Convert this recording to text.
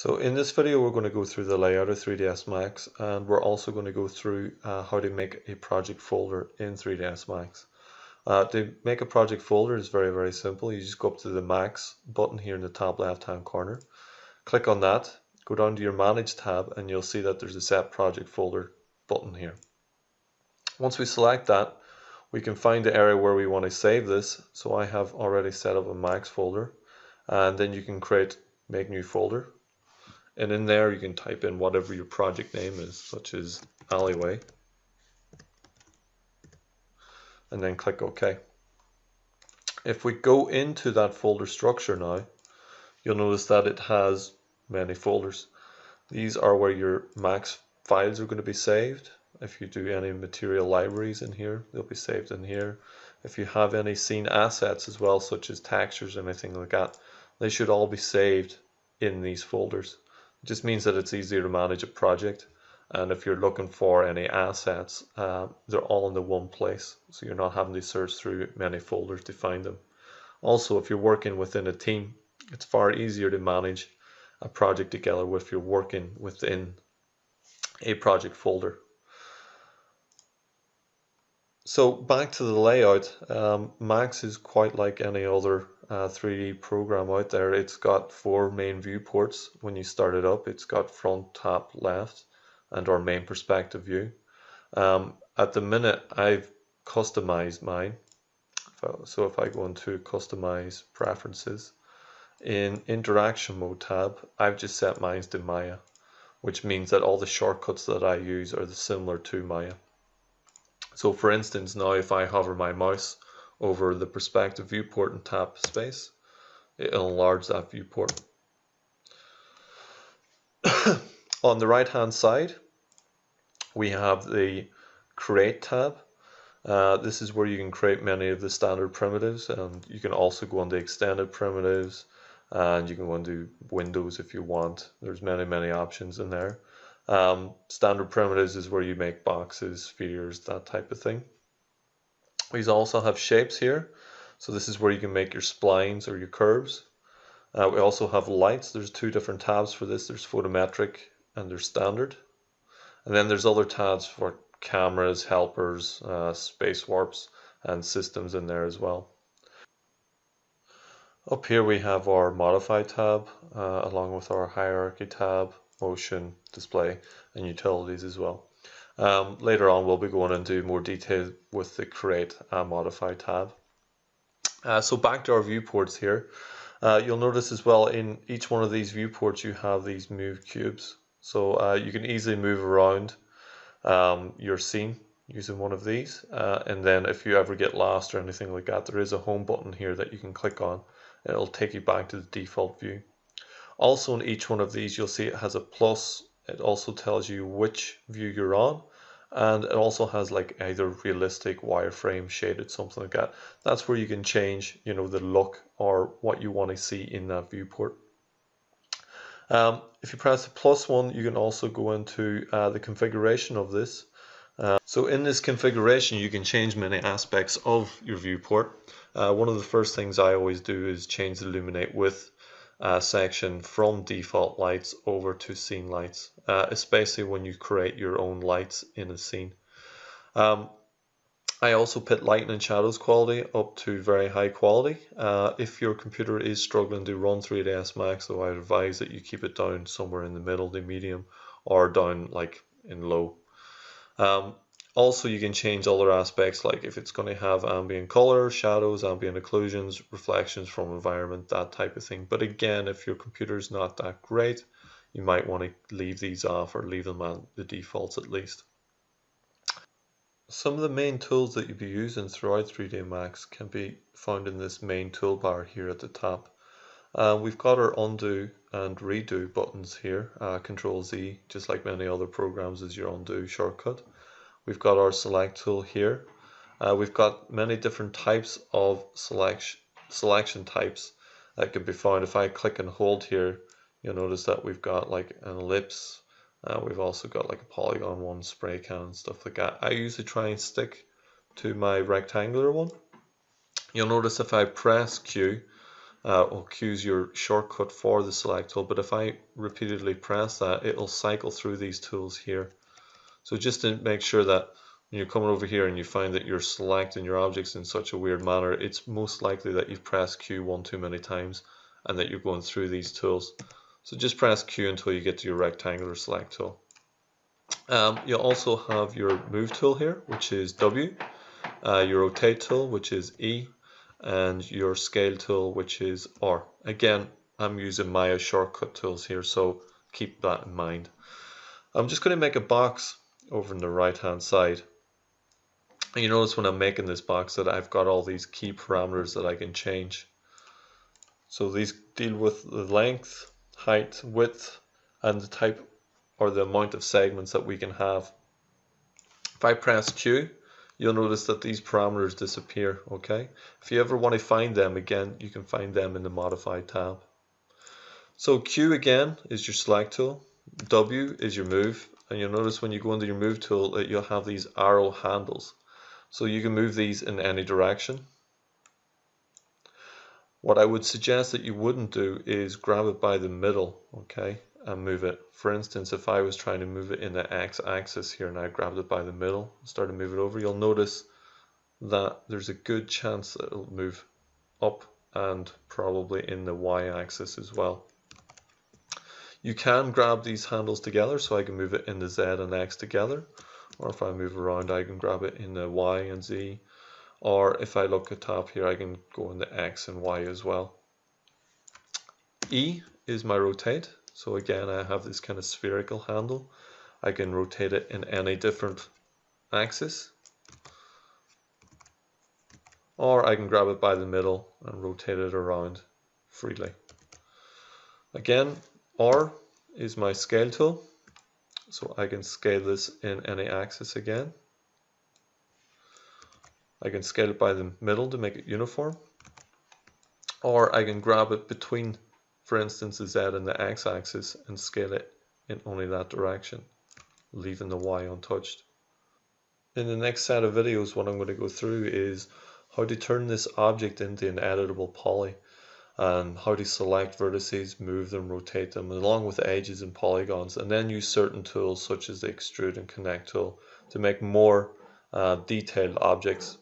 So in this video we're going to go through the layout of 3ds Max, and we're also going to go through how to make a project folder in 3ds Max. To make a project folder is very simple. You just go up to the Max button here in the top left hand corner, click on that, go down to your Manage tab, and you'll see that there's a Set Project Folder button here. Once we select that, we can find the area where we want to save this. So I have already set up a Max folder, and then you can create Make New Folder. And in there you can type in whatever your project name is, such as Alleyway, and then click OK. If we go into that folder structure now, you'll notice that it has many folders. These are where your Max files are going to be saved. If you do any material libraries in here, they'll be saved in here. If you have any scene assets as well, such as textures, anything like that, they should all be saved in these folders. It just means that it's easier to manage a project, and if you're looking for any assets, they're all in the one place, so you're not having to search through many folders to find them. Also, if you're working within a team, it's far easier to manage a project together if you're working within a project folder. So back to the layout, Max is quite like any other 3D program out there. It's got 4 main viewports. When you start it up, it's got front, top, left, and our main perspective view. At the minute, I've customized mine. So if I go into Customize Preferences, in Interaction Mode tab, I've just set mine to Maya, which means that all the shortcuts that I use are similar to Maya. So for instance, now if I hover my mouse over the perspective viewport and tap space, it'll enlarge that viewport. On the right hand side, we have the Create tab. This is where you can create many of the standard primitives, and you can also go into extended primitives, and you can go into windows if you want. There's many options in there. Standard primitives is where you make boxes, spheres, that type of thing. We also have shapes here, so this is where you can make your splines or your curves. We also have lights. There's 2 different tabs for this. There's photometric and there's standard, and then there's other tabs for cameras, helpers, space warps, and systems in there as well. Up here we have our Modify tab, along with our Hierarchy tab, Motion, Display, and Utilities as well. Later on we'll be going into more detail with the Create and Modify tab. So back to our viewports here. You'll notice as well in each one of these viewports you have these move cubes. So you can easily move around your scene using one of these, and then if you ever get lost or anything like that, there is a home button here that you can click on. It'll take you back to the default view. Also in each one of these you'll see it has a plus. It also tells you which view you're on, and it also has like either realistic, wireframe, shaded, something like that. That's where you can change, the look or what you want to see in that viewport. If you press the plus one, you can also go into the configuration of this. So in this configuration, you can change many aspects of your viewport. One of the first things I always do is change the illuminate width section from default lights over to scene lights, especially when you create your own lights in a scene. I also put lighting and shadows quality up to very high quality. If your computer is struggling to run 3ds Max, so I advise that you keep it down somewhere in the middle, the medium, or down like in low. Also, you can change other aspects, like if it's going to have ambient color, shadows, ambient occlusions, reflections from environment, that type of thing. But again, if your computer is not that great, you might want to leave these off or leave them on the defaults at least. Some of the main tools that you'll be using throughout 3D Max can be found in this main toolbar here at the top. We've got our undo and redo buttons here. Control Z, just like many other programs, is your undo shortcut. We've got our select tool here. We've got many different types of selection types that can be found. If I click and hold here, you'll notice that we've got like an ellipse. We've also got like a polygon one, spray can, and stuff like that. I usually try and stick to my rectangular one. You'll notice if I press Q, Well, Q is your shortcut for the select tool, but if I repeatedly press that, it'll cycle through these tools here. So just to make sure that when you're coming over here and you find that you're selecting your objects in such a weird manner, it's most likely that you've pressed Q one too many times and that you're going through these tools. So just press Q until you get to your rectangular select tool. You'll also have your move tool here, which is W, your rotate tool, which is E, and your scale tool, which is R. Again, I'm using Maya shortcut tools here, so keep that in mind. I'm just going to make a box over on the right hand side. And you notice when I'm making this box that I've got all these key parameters that I can change. So these deal with the length, height, width, and the type or the amount of segments that we can have. If I press Q, you'll notice that these parameters disappear, okay? If you ever want to find them again, you can find them in the Modify tab. So Q again is your select tool, W is your move, and you'll notice when you go into your move tool that you'll have these arrow handles. So you can move these in any direction. What I would suggest that you wouldn't do is grab it by the middle, okay, and move it. For instance, if I was trying to move it in the x-axis here and I grabbed it by the middle and started to move it over, you'll notice that there's a good chance that it'll move up and probably in the y-axis as well. You can grab these handles together, so I can move it in the Z and X together, or if I move around I can grab it in the Y and Z, or if I look at top here I can go in the X and Y as well. E is my rotate, so again I have this kind of spherical handle. I can rotate it in any different axis, or I can grab it by the middle and rotate it around freely. Again, R is my scale tool, so I can scale this in any axis again. I can scale it by the middle to make it uniform, or I can grab it between, for instance, the Z and the X axis and scale it in only that direction, leaving the Y untouched. In the next set of videos, what I'm going to go through is how to turn this object into an editable poly, and how to select vertices, move them, rotate them, along with edges and polygons, and then use certain tools such as the extrude and connect tool to make more detailed objects.